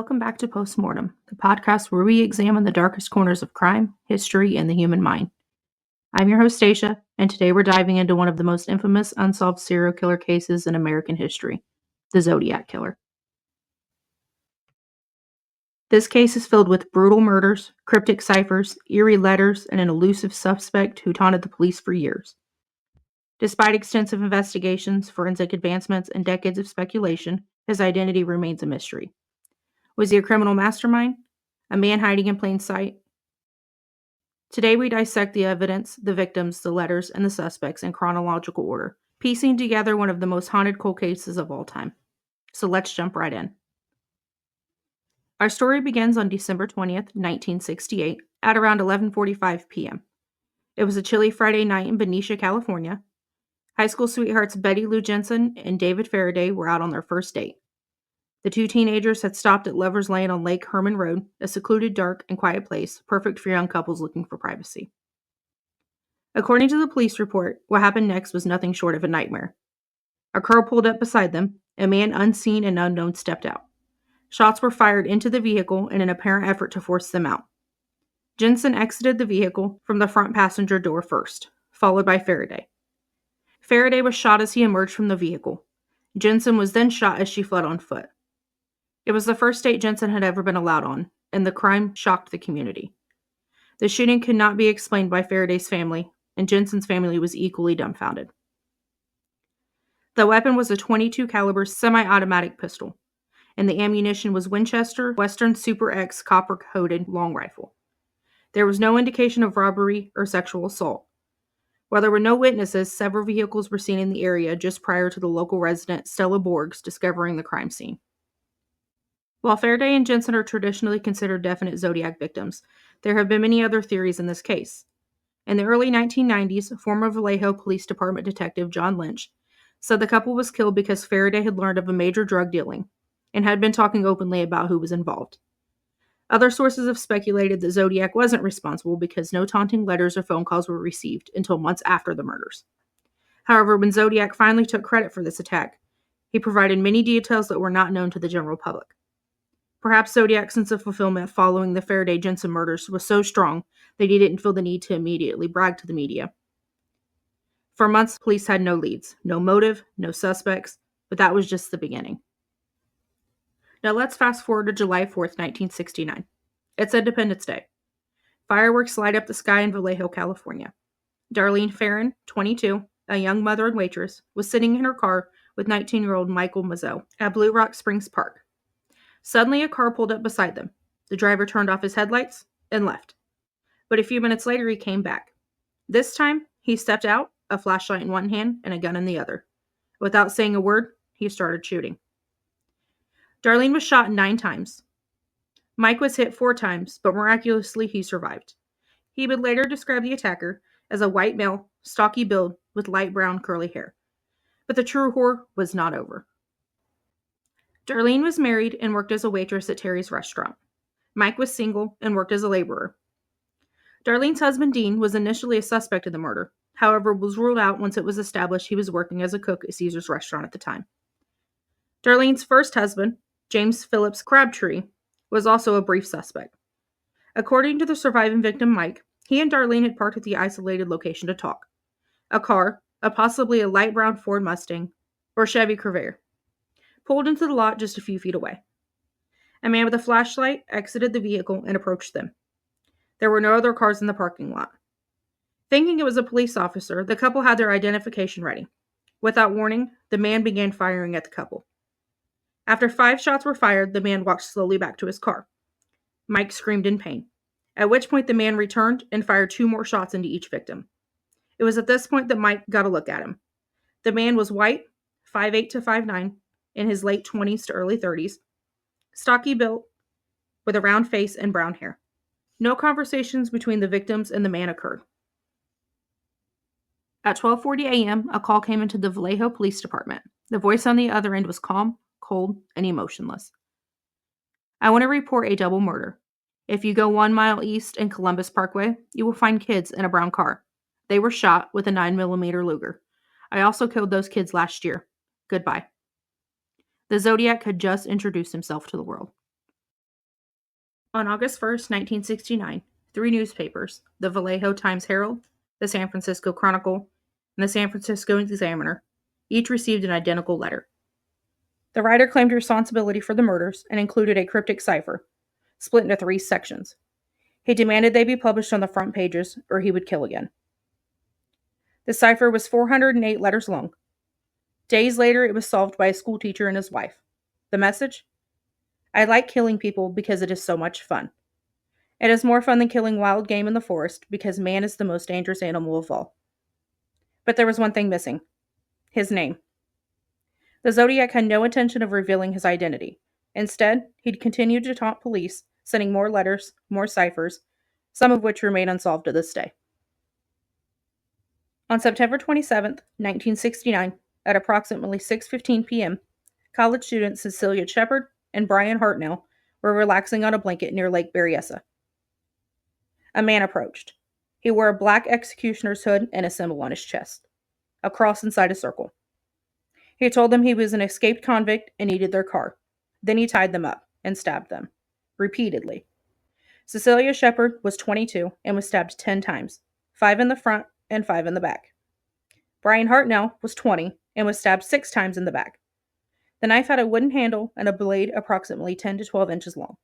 Welcome back to Postmortem, the podcast where we examine the darkest corners of crime, history, and the human mind. I'm your host, Stacia, and today we're diving into one of the most infamous unsolved serial killer cases in American history, the Zodiac Killer. This case is filled with brutal murders, cryptic ciphers, eerie letters, and an elusive suspect who taunted the police for years. Despite extensive investigations, forensic advancements, and decades of speculation, his identity remains a mystery. Was he a criminal mastermind? A man hiding in plain sight? Today we dissect the evidence, the victims, the letters, and the suspects in chronological order, piecing together one of the most haunted cold cases of all time. So let's jump right in. Our story begins on December 20th, 1968, at around 11:45 p.m. It was a chilly Friday night in Benicia, California. High school sweethearts Betty Lou Jensen and David Faraday were out on their first date. The two teenagers had stopped at Lover's Lane on Lake Herman Road, a secluded, dark, and quiet place, perfect for young couples looking for privacy. According to the police report, what happened next was nothing short of a nightmare. A car pulled up beside them. A man unseen and unknown stepped out. Shots were fired into the vehicle in an apparent effort to force them out. Jensen exited the vehicle from the front passenger door first, followed by Faraday. Faraday was shot as he emerged from the vehicle. Jensen was then shot as she fled on foot. It was the first date Jensen had ever been allowed on, and the crime shocked the community. The shooting could not be explained by Faraday's family, and Jensen's family was equally dumbfounded. The weapon was a .22 caliber semi-automatic pistol, and the ammunition was Winchester Western Super X copper-coated long rifle. There was no indication of robbery or sexual assault. While there were no witnesses, several vehicles were seen in the area just prior to the local resident Stella Borgs discovering the crime scene. While Faraday and Jensen are traditionally considered definite Zodiac victims, there have been many other theories in this case. In the early 1990s, former Vallejo Police Department detective John Lynch said the couple was killed because Faraday had learned of a major drug dealing and had been talking openly about who was involved. Other sources have speculated that Zodiac wasn't responsible because no taunting letters or phone calls were received until months after the murders. However, when Zodiac finally took credit for this attack, he provided many details that were not known to the general public. Perhaps Zodiac's sense of fulfillment following the Faraday-Jensen murders was so strong that he didn't feel the need to immediately brag to the media. For months, police had no leads, no motive, no suspects, but that was just the beginning. Now let's fast forward to July 4th, 1969. It's Independence Day. Fireworks light up the sky in Vallejo, California. Darlene Farron, 22, a young mother and waitress, was sitting in her car with 19-year-old Michael Mazzo at Blue Rock Springs Park. Suddenly, a car pulled up beside them. The driver turned off his headlights and left. But a few minutes later, he came back. This time, he stepped out, a flashlight in one hand and a gun in the other. Without saying a word, he started shooting. Darlene was shot 9 times. Mike was hit 4 times, but miraculously, he survived. He would later describe the attacker as a white male, stocky build with light brown curly hair. But the true horror was not over. Darlene was married and worked as a waitress at Terry's restaurant. Mike was single and worked as a laborer. Darlene's husband, Dean, was initially a suspect in the murder, however was ruled out once it was established he was working as a cook at Caesar's restaurant at the time. Darlene's first husband, James Phillips Crabtree, was also a brief suspect. According to the surviving victim, Mike, he and Darlene had parked at the isolated location to talk. A car, possibly a light brown Ford Mustang, or Chevy Cravair, pulled into the lot just a few feet away. A man with a flashlight exited the vehicle and approached them. There were no other cars in the parking lot. Thinking it was a police officer, the couple had their identification ready. Without warning, the man began firing at the couple. After 5 shots were fired, the man walked slowly back to his car. Mike screamed in pain, at which point the man returned and fired 2 more shots into each victim. It was at this point that Mike got a look at him. The man was white, 5'8" to 5'9", in his late 20s to early 30s, stocky built, with a round face and brown hair. No conversations between the victims and the man occurred. At 12:40 a.m., a call came into the Vallejo Police Department. The voice on the other end was calm, cold, and emotionless. "I want to report a double murder. If you go 1 mile east in Columbus Parkway, you will find kids in a brown car. They were shot with a 9mm Luger. I also killed those kids last year. Goodbye." The Zodiac had just introduced himself to the world. On August 1st, 1969, three newspapers, the Vallejo Times-Herald, the San Francisco Chronicle, and the San Francisco Examiner, each received an identical letter. The writer claimed responsibility for the murders and included a cryptic cipher, split into three sections. He demanded they be published on the front pages, or he would kill again. The cipher was 408 letters long. Days later, it was solved by a schoolteacher and his wife. The message? I like killing people because it is so much fun. It is more fun than killing wild game in the forest because man is the most dangerous animal of all. But there was one thing missing. His name. The Zodiac had no intention of revealing his identity. Instead, he'd continued to taunt police, sending more letters, more ciphers, some of which remain unsolved to this day. On September 27, 1969, at approximately 6:15 p.m., college students Cecilia Shepard and Brian Hartnell were relaxing on a blanket near Lake Berryessa. A man approached. He wore a black executioner's hood and a symbol on his chest, a cross inside a circle. He told them he was an escaped convict and needed their car. Then he tied them up and stabbed them, repeatedly. Cecilia Shepard was 22 and was stabbed 10 times, 5 in the front and 5 in the back. Brian Hartnell was 20 and was stabbed 6 times in the back. The knife had a wooden handle and a blade approximately 10 to 12 inches long.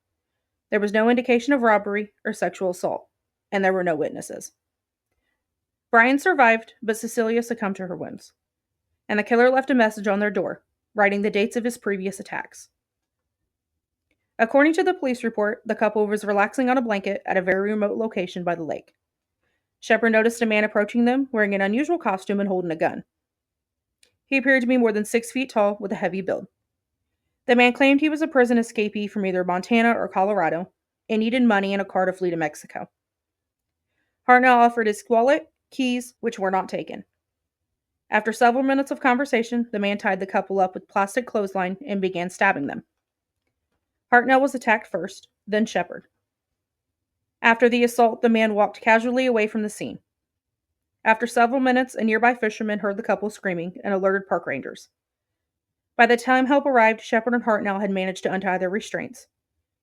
There was no indication of robbery or sexual assault, and there were no witnesses. Brian survived, but Cecilia succumbed to her wounds, and the killer left a message on their door, writing the dates of his previous attacks. According to the police report, the couple was relaxing on a blanket at a very remote location by the lake. Shepard noticed a man approaching them wearing an unusual costume and holding a gun. He appeared to be more than 6 feet tall with a heavy build. The man claimed he was a prison escapee from either Montana or Colorado and needed money and a car to flee to Mexico. Hartnell offered his wallet, keys, which were not taken. After several minutes of conversation, the man tied the couple up with plastic clothesline and began stabbing them. Hartnell was attacked first, then Shepard. After the assault, the man walked casually away from the scene. After several minutes, a nearby fisherman heard the couple screaming and alerted park rangers. By the time help arrived, Shepard and Hartnell had managed to untie their restraints.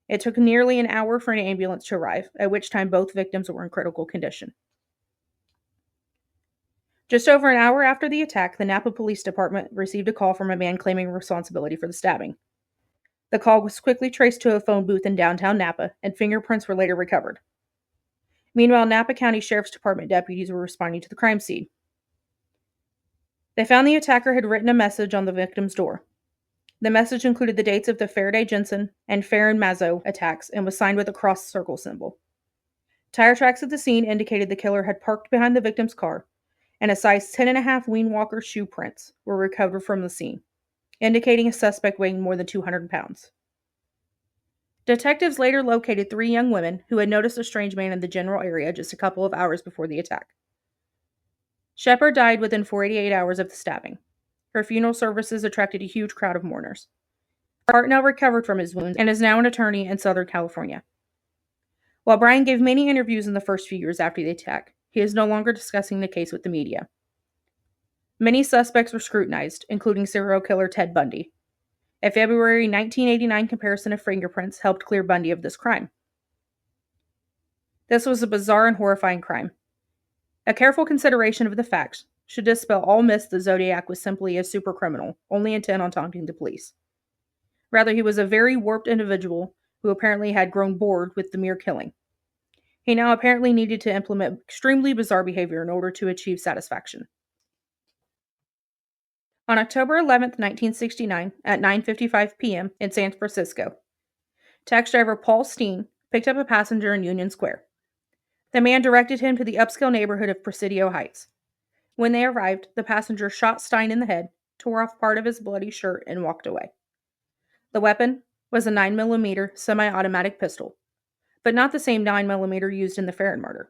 It took nearly an hour for an ambulance to arrive, at which time both victims were in critical condition. Just over an hour after the attack, the Napa Police Department received a call from a man claiming responsibility for the stabbing. The call was quickly traced to a phone booth in downtown Napa, and fingerprints were later recovered. Meanwhile, Napa County Sheriff's Department deputies were responding to the crime scene. They found the attacker had written a message on the victim's door. The message included the dates of the Faraday-Jensen and Farron-Mazzo attacks and was signed with a cross circle symbol. Tire tracks at the scene indicated the killer had parked behind the victim's car, and a size 10.5 Ween Walker shoe prints were recovered from the scene, indicating a suspect weighing more than 200 pounds. Detectives later located 3 young women who had noticed a strange man in the general area just a couple of hours before the attack. Shepard died within 48 hours of the stabbing. Her funeral services attracted a huge crowd of mourners. Hartnell recovered from his wounds and is now an attorney in Southern California. While Brian gave many interviews in the first few years after the attack, he is no longer discussing the case with the media. Many suspects were scrutinized, including serial killer Ted Bundy. A February 1989 comparison of fingerprints helped clear Bundy of this crime. This was a bizarre and horrifying crime. A careful consideration of the facts should dispel all myths that Zodiac was simply a super criminal, only intent on taunting the police. Rather, he was a very warped individual who apparently had grown bored with the mere killing. He now apparently needed to implement extremely bizarre behavior in order to achieve satisfaction. On October 11, 1969, at 9:55 p.m. in San Francisco, taxi driver Paul Steen picked up a passenger in Union Square. The man directed him to the upscale neighborhood of Presidio Heights. When they arrived, the passenger shot Stein in the head, tore off part of his bloody shirt, and walked away. The weapon was a 9mm semi-automatic pistol, but not the same 9mm used in the Farron murder.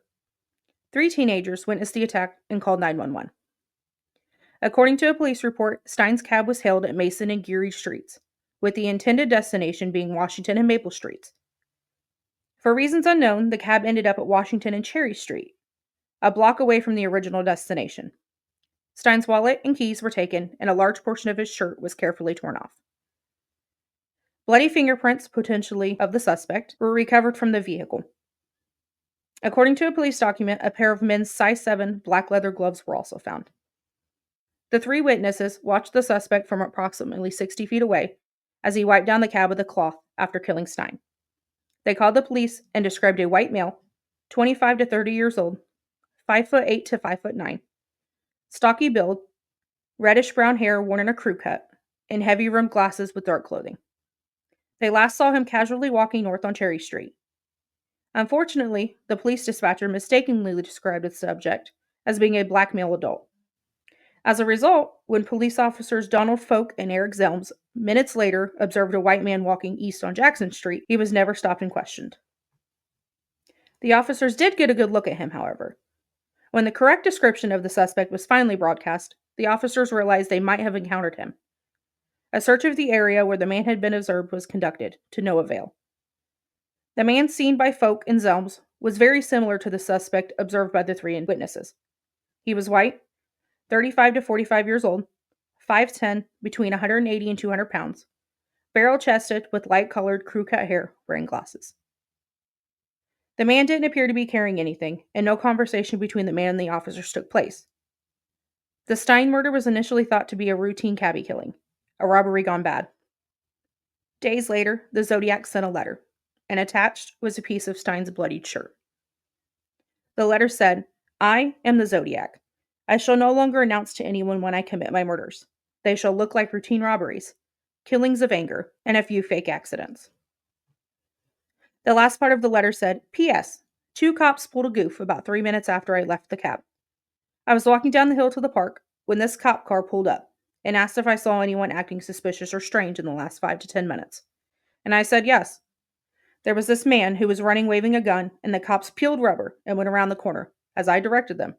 3 teenagers witnessed the attack and called 911. According to a police report, Stein's cab was hailed at Mason and Geary Streets, with the intended destination being Washington and Maple Streets. For reasons unknown, the cab ended up at Washington and Cherry Street, a block away from the original destination. Stein's wallet and keys were taken, and a large portion of his shirt was carefully torn off. Bloody fingerprints, potentially of the suspect, were recovered from the vehicle. According to a police document, a pair of men's size 7 black leather gloves were also found. The three witnesses watched the suspect from approximately 60 feet away as he wiped down the cab with a cloth after killing Stein. They called the police and described a white male, 25 to 30 years old, 5'8" to 5'9", stocky build, reddish-brown hair worn in a crew cut, and heavy-rimmed glasses with dark clothing. They last saw him casually walking north on Cherry Street. Unfortunately, the police dispatcher mistakenly described the subject as being a black male adult. As a result, when police officers Donald Folk and Eric Zelms minutes later observed a white man walking east on Jackson Street, he was never stopped and questioned. The officers did get a good look at him, however. When the correct description of the suspect was finally broadcast, the officers realized they might have encountered him. A search of the area where the man had been observed was conducted, to no avail. The man seen by Folk and Zelms was very similar to the suspect observed by the three witnesses. He was white, 35 to 45 years old, 5'10", between 180 and 200 pounds, barrel-chested with light-colored crew-cut hair, wearing glasses. The man didn't appear to be carrying anything, and no conversation between the man and the officers took place. The Stein murder was initially thought to be a routine cabbie killing, a robbery gone bad. Days later, the Zodiac sent a letter, and attached was a piece of Stein's bloodied shirt. The letter said, "I am the Zodiac. I shall no longer announce to anyone when I commit my murders. They shall look like routine robberies, killings of anger, and a few fake accidents." The last part of the letter said, "P.S. 2 cops pulled a goof about 3 minutes after I left the cab. I was walking down the hill to the park when this cop car pulled up and asked if I saw anyone acting suspicious or strange in the last 5 to 10 minutes. And I said yes. There was this man who was running waving a gun, and the cops peeled rubber and went around the corner, as I directed them,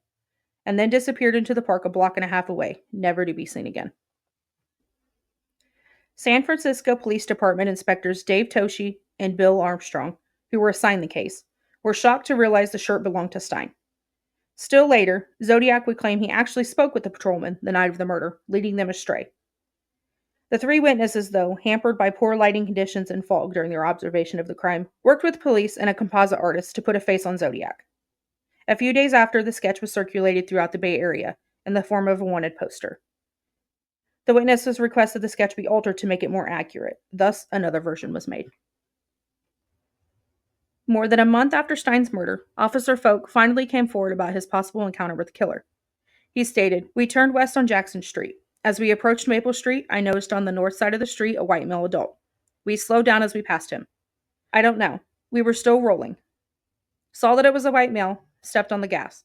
and then disappeared into the park a block and a half away, never to be seen again." San Francisco Police Department inspectors Dave Toshi and Bill Armstrong, who were assigned the case, were shocked to realize the shirt belonged to Stein. Still later, Zodiac would claim he actually spoke with the patrolman the night of the murder, leading them astray. The three witnesses, though, hampered by poor lighting conditions and fog during their observation of the crime, worked with police and a composite artist to put a face on Zodiac. A few days after, the sketch was circulated throughout the Bay Area in the form of a wanted poster. The witnesses requested the sketch be altered to make it more accurate. Thus, another version was made. More than a month after Stein's murder, Officer Folk finally came forward about his possible encounter with the killer. He stated, "We turned west on Jackson Street. As we approached Maple Street, I noticed on the north side of the street a white male adult. We slowed down as we passed him. I don't know. We were still rolling. Saw that it was a white male, stepped on the gas.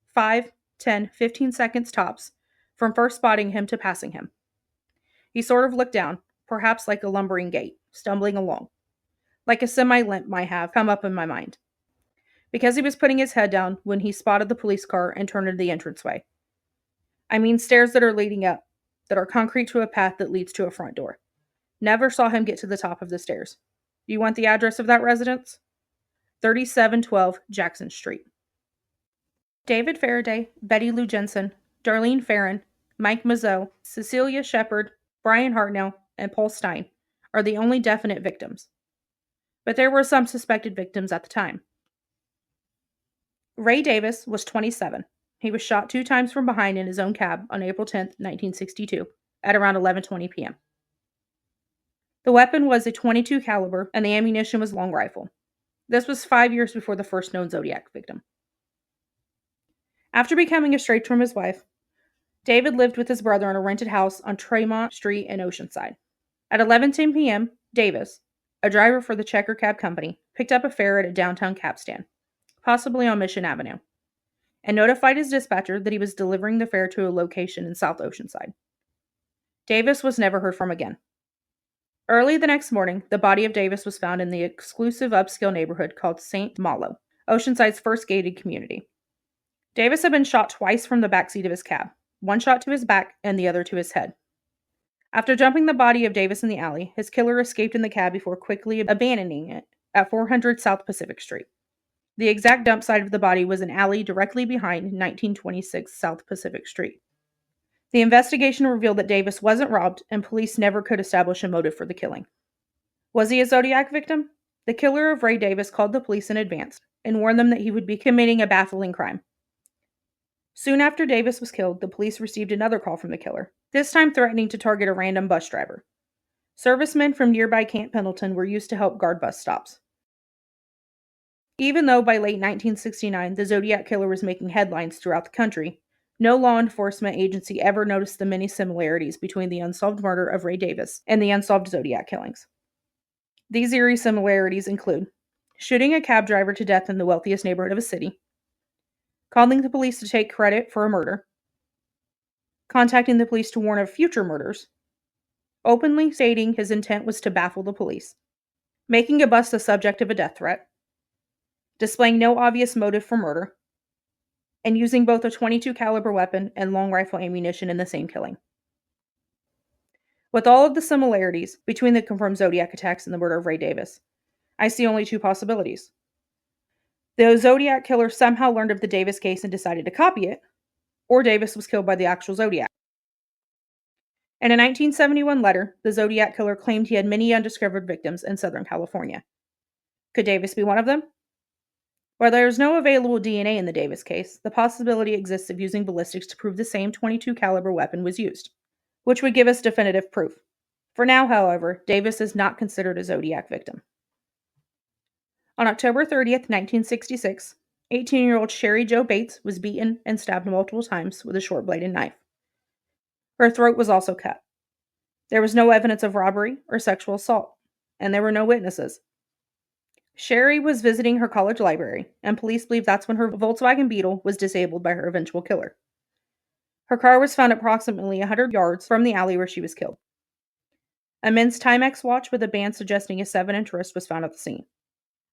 5, 10, 15 seconds tops from first spotting him to passing him. He sort of looked down, perhaps like a lumbering gait, stumbling along. Like a semi-limp might have come up in my mind. Because he was putting his head down when he spotted the police car and turned into the entranceway. I mean stairs that are leading up, that are concrete to a path that leads to a front door. Never saw him get to the top of the stairs. Do you want the address of that residence? 3712 Jackson Street." David Faraday, Betty Lou Jensen, Darlene Farron, Mike Mazzeau, Cecilia Shepard, Brian Hartnell, and Paul Stein are the only definite victims. But there were some suspected victims at the time. Ray Davis was 27. He was shot 2 times from behind in his own cab on April 10, 1962, at around 11:20 p.m. The weapon was a .22 caliber, and the ammunition was long rifle. This was 5 years before the first known Zodiac victim. After becoming estranged from his wife, David lived with his brother in a rented house on Tremont Street in Oceanside. At 11:10 p.m., Davis, a driver for the Checker Cab Company, picked up a fare at a downtown cab stand, possibly on Mission Avenue, and notified his dispatcher that he was delivering the fare to a location in South Oceanside. Davis was never heard from again. Early the next morning, the body of Davis was found in the exclusive upscale neighborhood called St. Malo, Oceanside's first gated community. Davis had been shot twice from the backseat of his cab, one shot to his back and the other to his head. After dumping the body of Davis in the alley, his killer escaped in the cab before quickly abandoning it at 400 South Pacific Street. The exact dump site of the body was an alley directly behind 1926 South Pacific Street. The investigation revealed that Davis wasn't robbed, and police never could establish a motive for the killing. Was he a Zodiac victim? The killer of Ray Davis called the police in advance and warned them that he would be committing a baffling crime. Soon after Davis was killed, the police received another call from the killer, this time threatening to target a random bus driver. Servicemen from nearby Camp Pendleton were used to help guard bus stops. Even though by late 1969 the Zodiac Killer was making headlines throughout the country, no law enforcement agency ever noticed the many similarities between the unsolved murder of Ray Davis and the unsolved Zodiac killings. These eerie similarities include shooting a cab driver to death in the wealthiest neighborhood of a city, calling the police to take credit for a murder, contacting the police to warn of future murders, openly stating his intent was to baffle the police, making a bus the subject of a death threat, displaying no obvious motive for murder, and using both a .22 caliber weapon and long rifle ammunition in the same killing. With all of the similarities between the confirmed Zodiac attacks and the murder of Ray Davis, I see only two possibilities. The Zodiac Killer somehow learned of the Davis case and decided to copy it, or Davis was killed by the actual Zodiac. In a 1971 letter, the Zodiac Killer claimed he had many undiscovered victims in Southern California. Could Davis be one of them? While there is no available DNA in the Davis case, the possibility exists of using ballistics to prove the same .22 caliber weapon was used, which would give us definitive proof. For now, however, Davis is not considered a Zodiac victim. On October 30th, 1966, 18-year-old Sherry Jo Bates was beaten and stabbed multiple times with a short-bladed knife. Her throat was also cut. There was no evidence of robbery or sexual assault, and there were no witnesses. Sherry was visiting her college library, and police believe that's when her Volkswagen Beetle was disabled by her eventual killer. Her car was found approximately 100 yards from the alley where she was killed. A men's Timex watch with a band suggesting a 7-inch wrist was found at the scene,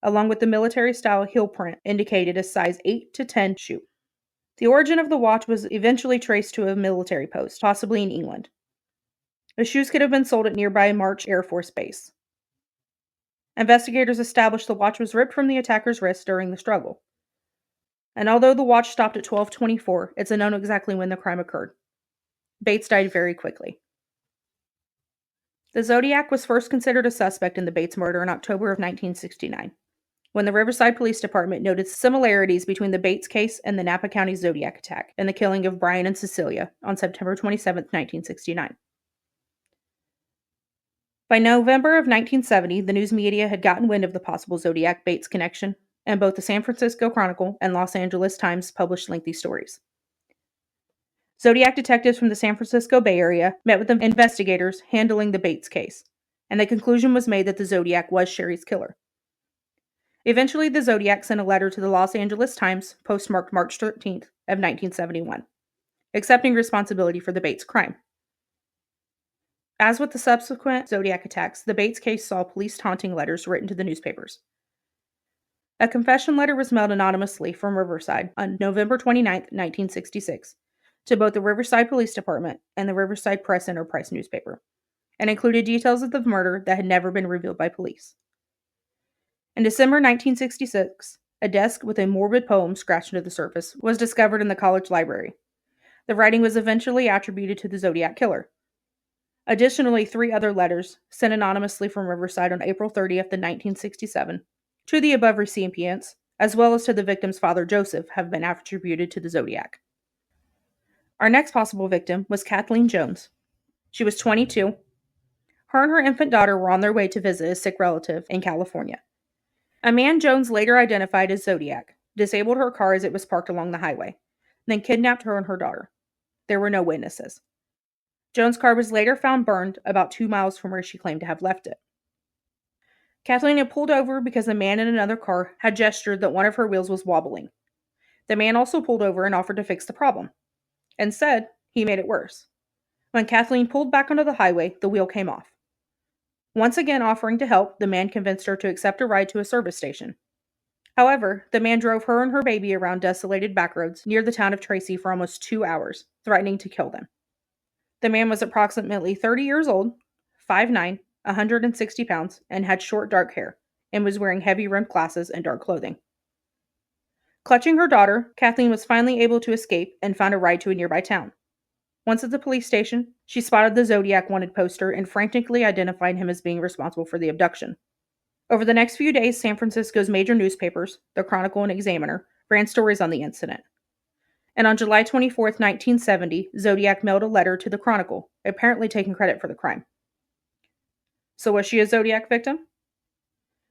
along with the military-style heel print indicated a size 8 to 10 shoe. The origin of the watch was eventually traced to a military post, possibly in England. The shoes could have been sold at nearby March Air Force Base. Investigators established the watch was ripped from the attacker's wrist during the struggle. And although the watch stopped at 12:24, it's unknown exactly when the crime occurred. Bates died very quickly. The Zodiac was first considered a suspect in the Bates murder in October of 1969, when the Riverside Police Department noted similarities between the Bates case and the Napa County Zodiac attack and the killing of Brian and Cecilia on September 27, 1969. By November of 1970, the news media had gotten wind of the possible Zodiac-Bates connection, and both the San Francisco Chronicle and Los Angeles Times published lengthy stories. Zodiac detectives from the San Francisco Bay Area met with the investigators handling the Bates case, and the conclusion was made that the Zodiac was Sherry's killer. Eventually, the Zodiac sent a letter to the Los Angeles Times, postmarked March 13th of 1971, accepting responsibility for the Bates crime. As with the subsequent Zodiac attacks, the Bates case saw police taunting letters written to the newspapers. A confession letter was mailed anonymously from Riverside on November 29, 1966, to both the Riverside Police Department and the Riverside Press Enterprise newspaper, and included details of the murder that had never been revealed by police. In December 1966, a desk with a morbid poem scratched into the surface was discovered in the college library. The writing was eventually attributed to the Zodiac Killer. Additionally, 3 other letters, sent anonymously from Riverside on April 30th, 1967, to the above recipients, as well as to the victim's father Joseph, have been attributed to the Zodiac. Our next possible victim was Kathleen Jones. She was 22. Her and her infant daughter were on their way to visit a sick relative in California. A man Jones later identified as Zodiac disabled her car as it was parked along the highway, then kidnapped her and her daughter. There were no witnesses. Jones' car was later found burned about 2 miles from where she claimed to have left it. Kathleen had pulled over because a man in another car had gestured that one of her wheels was wobbling. The man also pulled over and offered to fix the problem, and said he made it worse. When Kathleen pulled back onto the highway, the wheel came off. Once again offering to help, the man convinced her to accept a ride to a service station. However, the man drove her and her baby around desolated backroads near the town of Tracy for almost 2 hours, threatening to kill them. The man was approximately 30 years old, 5'9", 160 pounds, and had short dark hair, and was wearing heavy rimmed glasses and dark clothing. Clutching her daughter, Kathleen was finally able to escape and found a ride to a nearby town. Once at the police station, she spotted the Zodiac wanted poster and frantically identified him as being responsible for the abduction. Over the next few days, San Francisco's major newspapers, the Chronicle and Examiner, ran stories on the incident. And on July 24th, 1970, Zodiac mailed a letter to the Chronicle, apparently taking credit for the crime. So was she a Zodiac victim?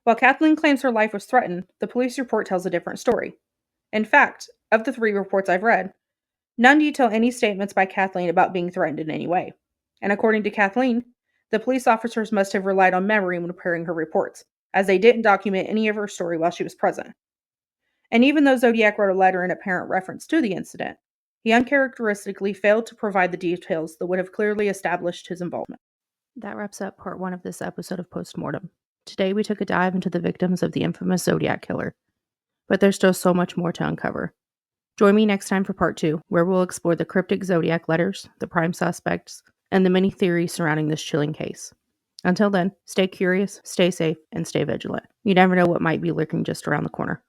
While Kathleen claims her life was threatened, the police report tells a different story. In fact, of the 3 reports I've read, none detail any statements by Kathleen about being threatened in any way. And according to Kathleen, the police officers must have relied on memory when preparing her reports, as they didn't document any of her story while she was present. And even though Zodiac wrote a letter in apparent reference to the incident, he uncharacteristically failed to provide the details that would have clearly established his involvement. That wraps up part 1 of this episode of Postmortem. Today we took a dive into the victims of the infamous Zodiac Killer, but there's still so much more to uncover. Join me next time for part 2, where we'll explore the cryptic Zodiac letters, the prime suspects, and the many theories surrounding this chilling case. Until then, stay curious, stay safe, and stay vigilant. You never know what might be lurking just around the corner.